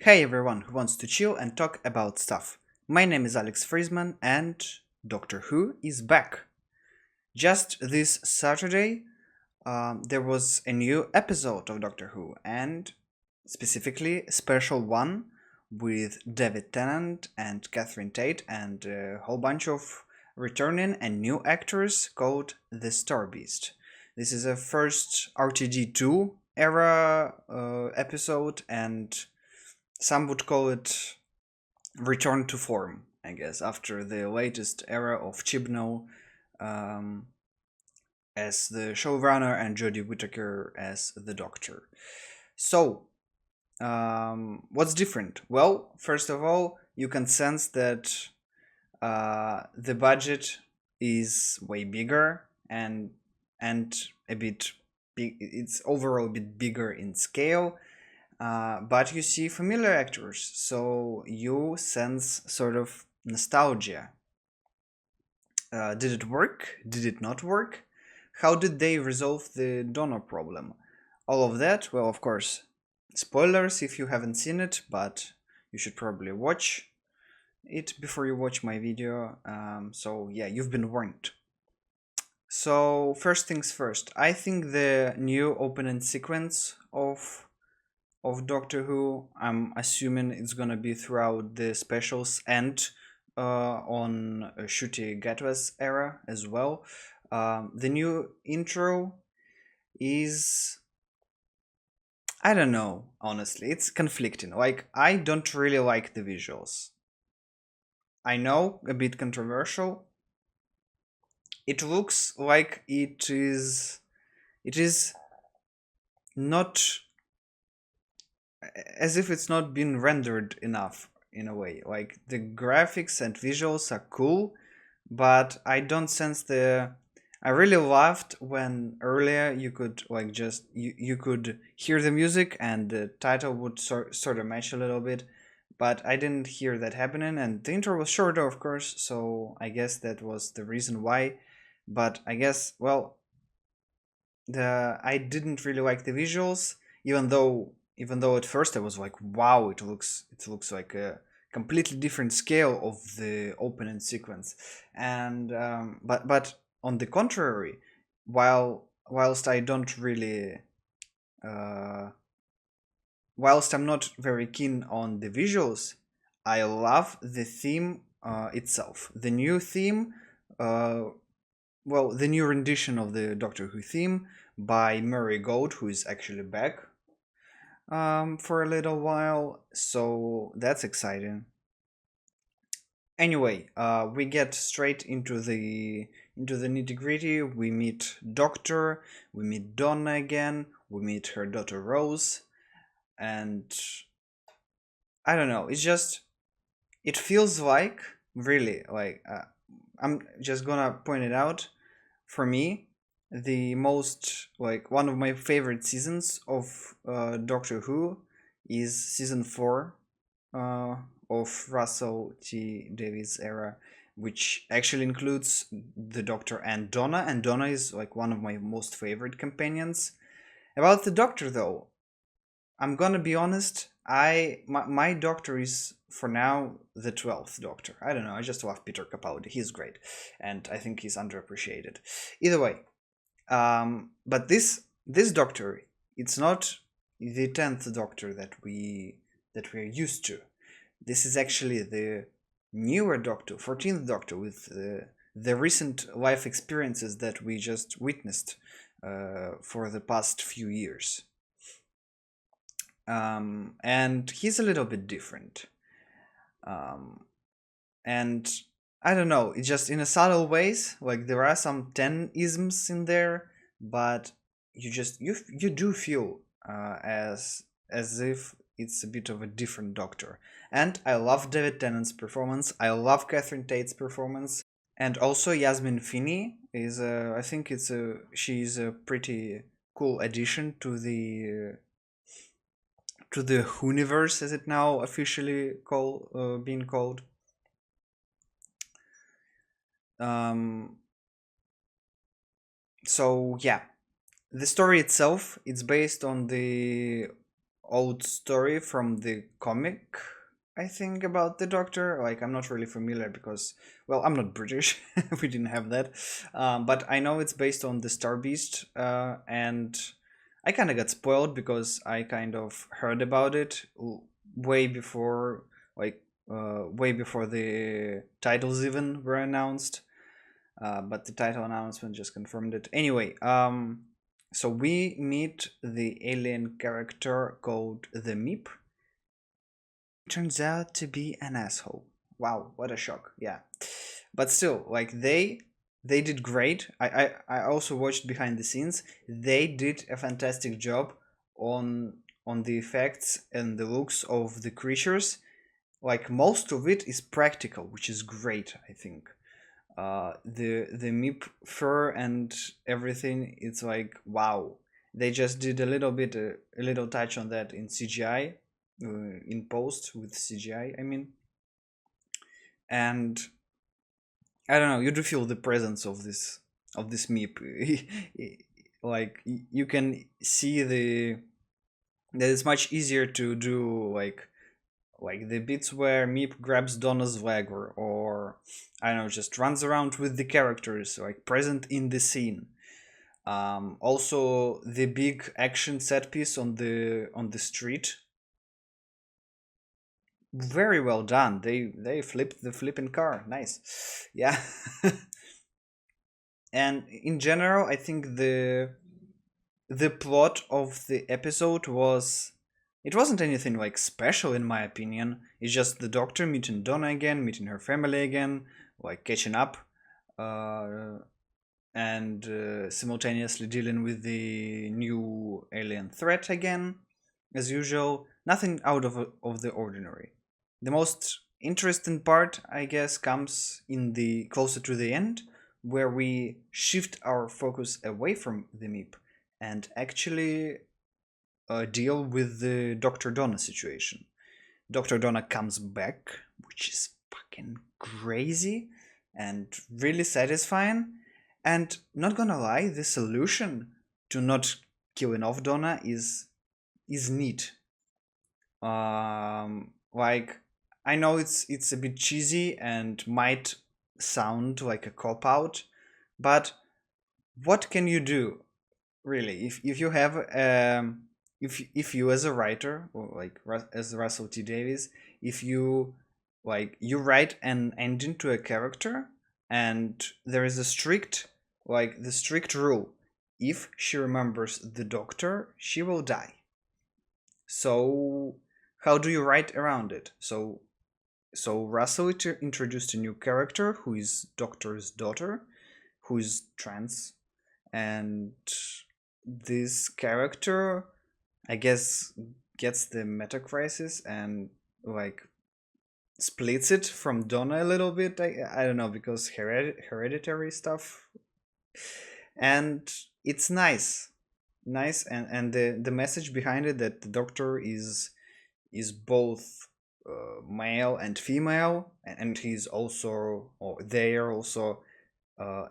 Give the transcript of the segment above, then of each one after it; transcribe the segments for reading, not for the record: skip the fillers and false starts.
Hey everyone who wants to chill and talk about stuff. My name is Alex Freezeman and Doctor Who is back. Just this Saturday, there was a new episode of Doctor Who, and specifically a special one with David Tennant and Catherine Tate and a whole bunch of returning and new actors called The Star Beast. This is a first RTD2 era episode, and some would call it return to form, I guess, after the latest era of Chibnall um, as the showrunner and Jodie Whittaker as the Doctor. So, what's different? Well, first of all, you can sense that the budget is way bigger and a bit big. It's overall a bit bigger in scale, but you see familiar actors, so you sense sort of nostalgia. Did it work? Did it not work? How did they resolve the donor problem? All of that, well, of course, spoilers if you haven't seen it, but you should probably watch it before you watch my video. So, yeah, you've been warned. So, first things first, I think the new opening sequence of Doctor Who. I'm assuming it's gonna be throughout the specials and on Ncuti Gatwa's era as well. The new intro is, I don't know, honestly, it's conflicting. Like, I don't really like the visuals. I know, a bit controversial. It looks like it is not, as if it's not been rendered enough in a way. Like, the graphics and visuals are cool, but I don't sense the. I really laughed when earlier you could like just you could hear the music and the title would sort of match a little bit, but I didn't hear that happening. And the intro was shorter, of course, so I guess that was the reason why. But I guess, well, the I didn't really like the visuals, even though at first I was like, wow, it looks like a completely different scale of the opening sequence. And but on the contrary, whilst I don't really uh, whilst I'm not very keen on the visuals, I love the theme itself. The new theme, uh, well, the new rendition of the Doctor Who theme by Murray Gold, who is actually back for a little while, so that's exciting. Anyway, we get straight into the nitty gritty. We meet Doctor, we meet Donna again, we meet her daughter Rose, and I don't know. It's just it feels like really like I'm just gonna point it out. For me, the most like one of my favorite seasons of Doctor Who is season 4 uh, of Russell T Davies era, which actually includes the Doctor and Donna, and Donna is like one of my most favorite companions. About the Doctor though, I'm gonna be honest. My Doctor is for now the 12th Doctor. I don't know. I just love Peter Capaldi. He's great, and I think he's underappreciated. Either way, but this Doctor, it's not the 10th Doctor that we're used to. This is actually the newer Doctor, 14th Doctor, with the recent life experiences that we just witnessed for the past few years. And he's a little bit different. Um, and I don't know, it's just in a subtle ways. Like there are some 10 isms in there, but you do feel as if it's a bit of a different Doctor. And I love David Tennant's performance. I love Catherine Tate's performance, and also Yasmin Finney is I think she's a pretty cool addition to the universe, as it now officially being called. Um, so yeah, the story itself it's based on the old story from the comic, I think, about the Doctor. Like, I'm not really familiar because, well, I'm not British. We didn't have that. But I know it's based on the Star Beast, and I kind of got spoiled because I kind of heard about it way before, like, way before the titles even were announced. But the title announcement just confirmed it. Anyway, so we meet the alien character called the Meep. Turns out to be an asshole. Wow, what a shock! Yeah, but still, like they did great. I also watched behind the scenes. They did a fantastic job on the effects and the looks of the creatures. Like most of it is practical, which is great. I think the meep fur and everything, it's like wow. They just did a little bit a little touch on that in CGI, in post with CGI, I mean. And I don't know, you do feel the presence of this meep. Like you can see the that it's much easier to do like the bits where Meep grabs Donna's leg, or I don't know, just runs around with the characters, like present in the scene. Also, the big action set piece on the street, very well done. They flipped the flipping car, nice, yeah. And in general, I think the plot of the episode was it wasn't anything like special in my opinion. It's just the Doctor meeting Donna again, meeting her family again, like catching up, uh, and simultaneously dealing with the new alien threat again, as usual. Nothing out of the ordinary. The most interesting part, I guess, comes in the closer to the end, where we shift our focus away from the MIP and actually deal with the Dr. Donna situation. Dr. Donna comes back, which is fucking crazy and really satisfying. And not gonna lie, the solution to not killing off Donna is neat. Like I know it's a bit cheesy and might sound like a cop out, but what can you do really if you have if you as a writer or like as Russell T Davies, if you like you write an ending to a character and there is a strict like the strict rule, if she remembers the Doctor she will die. So how do you write around it? So Russell introduced a new character who is Doctor's daughter, who is trans, and this character, I guess, gets the meta crisis and like splits it from Donna a little bit. I don't know because hereditary stuff, and it's nice, and the message behind it that the Doctor is both male and female, and he's also or they are also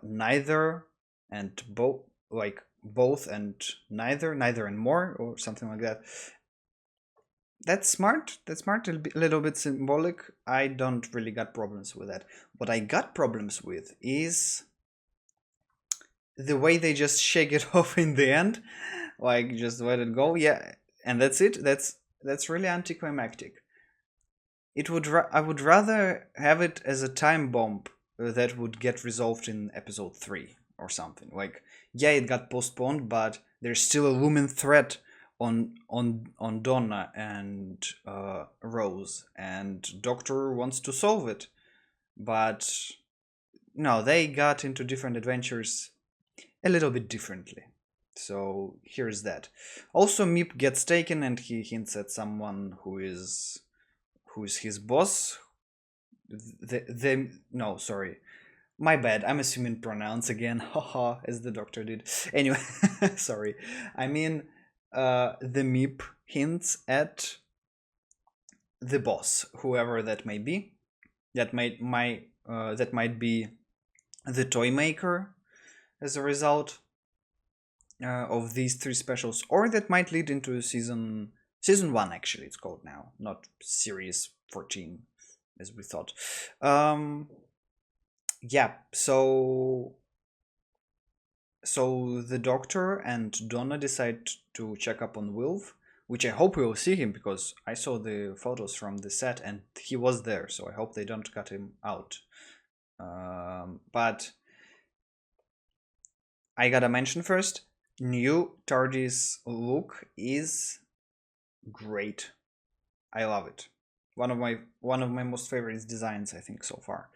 neither and both, like both and neither and more or something like that. That's smart, a little bit symbolic. I don't really got problems with that. What I got problems with is the way they just shake it off in the end, like just let it go, yeah, and that's it. That's really anticlimactic. I would rather have it as a time bomb that would get resolved in episode 3 or something. Like, yeah, it got postponed, but there's still a looming threat on Donna and Rose, and Doctor wants to solve it. But no, they got into different adventures a little bit differently. So here's that. Also, Meep gets taken, and he hints at someone who's his boss. The no, sorry, my bad. I'm assuming pronouns again, haha, as the Doctor did. Anyway, sorry. I mean, the Meep hints at the boss, whoever that may be. That might be the toy maker as a result of these 3 specials, or that might lead into Season 1, actually, it's called now, not Series 14, as we thought. Um, yeah, so the doctor and Donna decide to check up on Wilf, which I hope we will see him because I saw the photos from the set and he was there, so I hope they don't cut him out. But I gotta mention first, new TARDIS look is great. I love it. One of my most favorite designs, I think, so far.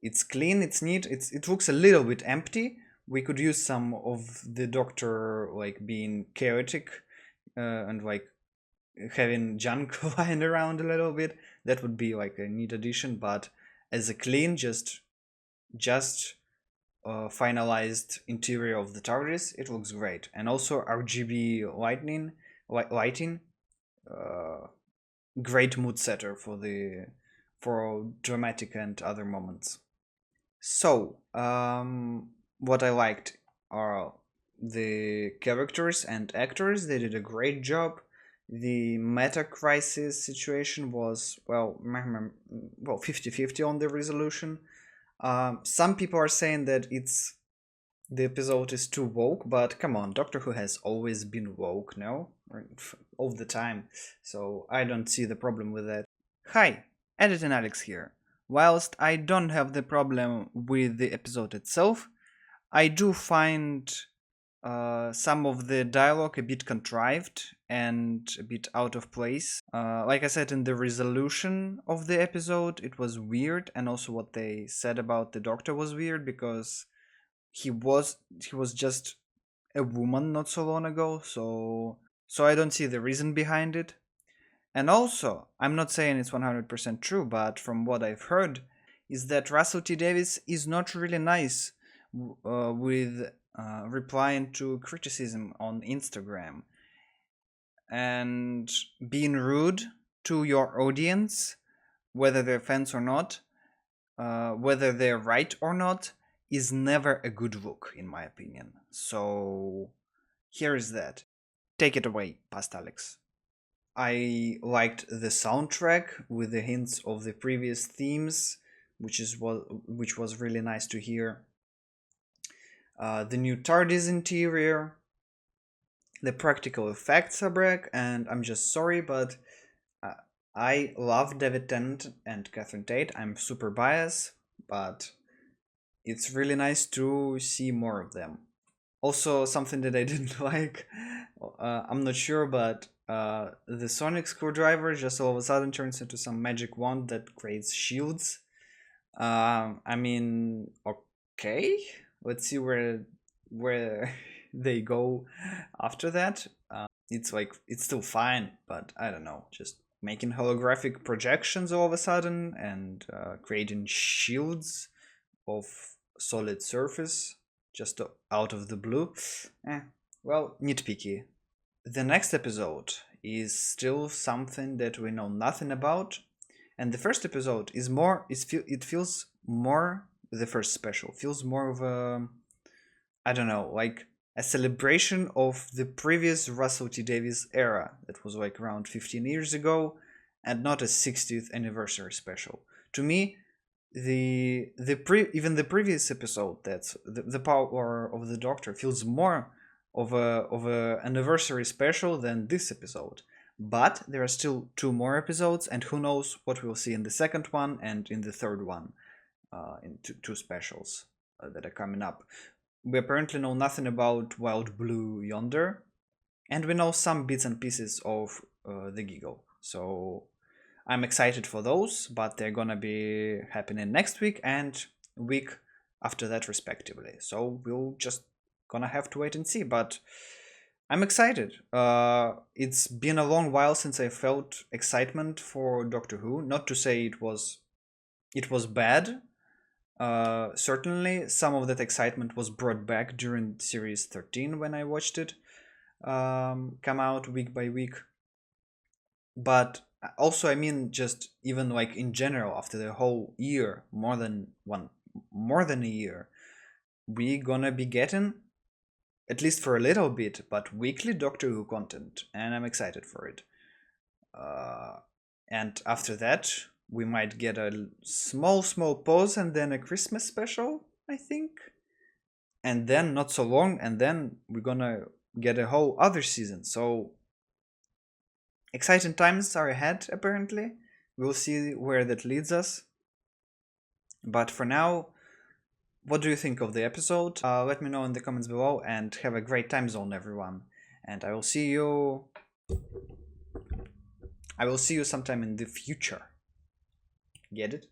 It's clean, it's neat, it looks a little bit empty. We could use some of the Doctor like being chaotic and like having junk lying around a little bit. That would be like a neat addition, but as a clean, just finalized interior of the TARDIS, it looks great. And also RGB lighting, uh, great mood setter for dramatic and other moments. So, what I liked are the characters and actors. They did a great job. The meta crisis situation was, well, 50-50 on the resolution. Some people are saying that the episode is too woke, but come on, Doctor Who has always been woke, no? All the time. So I don't see the problem with that. Hi, Edit and Alex here. Whilst I don't have the problem with the episode itself, I do find some of the dialogue a bit contrived and a bit out of place. Like I said, in the resolution of the episode, it was weird, and also what they said about the Doctor was weird because he was just a woman not so long ago, so I don't see the reason behind it. And also, I'm not saying it's 100% true, but from what I've heard, is that Russell T Davies is not really nice with replying to criticism on Instagram and being rude to your audience, whether they're fans or not, whether they're right or not, is never a good look, in my opinion. So, here is that. Take it away, past Alex. I liked the soundtrack with the hints of the previous themes, which was really nice to hear. The new TARDIS interior, the practical effects are back, and I'm just sorry, but I love David Tennant and Catherine Tate. I'm super biased, but it's really nice to see more of them. Also, something that I didn't like, I'm not sure, but the sonic screwdriver just all of a sudden turns into some magic wand that creates shields. I mean, okay, let's see where they go after that. It's still fine, but I don't know, just making holographic projections all of a sudden and creating shields of solid surface just out of the blue. Well, nitpicky. The next episode is still something that we know nothing about, and the first episode is more. It feels more. The first special feels more of a, I don't know, like a celebration of the previous Russell T Davies era that was like around 15 years ago, and not a 60th anniversary special. To me, even the previous episode, that's the power of the Doctor, feels more of a anniversary special than this episode. But there are still two more episodes, and who knows what we'll see in the second one and in the third one, in two specials that are coming up. We apparently know nothing about Wild Blue Yonder, and we know some bits and pieces of the Giggle. So I'm excited for those, but they're gonna be happening next week and week after that, respectively. So we'll just gonna have to wait and see. But I'm excited. It's been a long while since I felt excitement for Doctor Who. Not to say it was bad. Certainly, some of that excitement was brought back during Series 13 when I watched it come out week by week. But also, I mean, just even like in general, after the whole year, more than a year, we gonna be getting, at least for a little bit, but weekly Doctor Who content, and I'm excited for it. And after that, we might get a small pause and then a Christmas special, I think. And then not so long, and then we're gonna get a whole other season. So exciting times are ahead, apparently. We'll see where that leads us. But for now, what do you think of the episode? Let me know in the comments below, and have a great time zone, everyone. And I will see you. I will see you sometime in the future. Get it?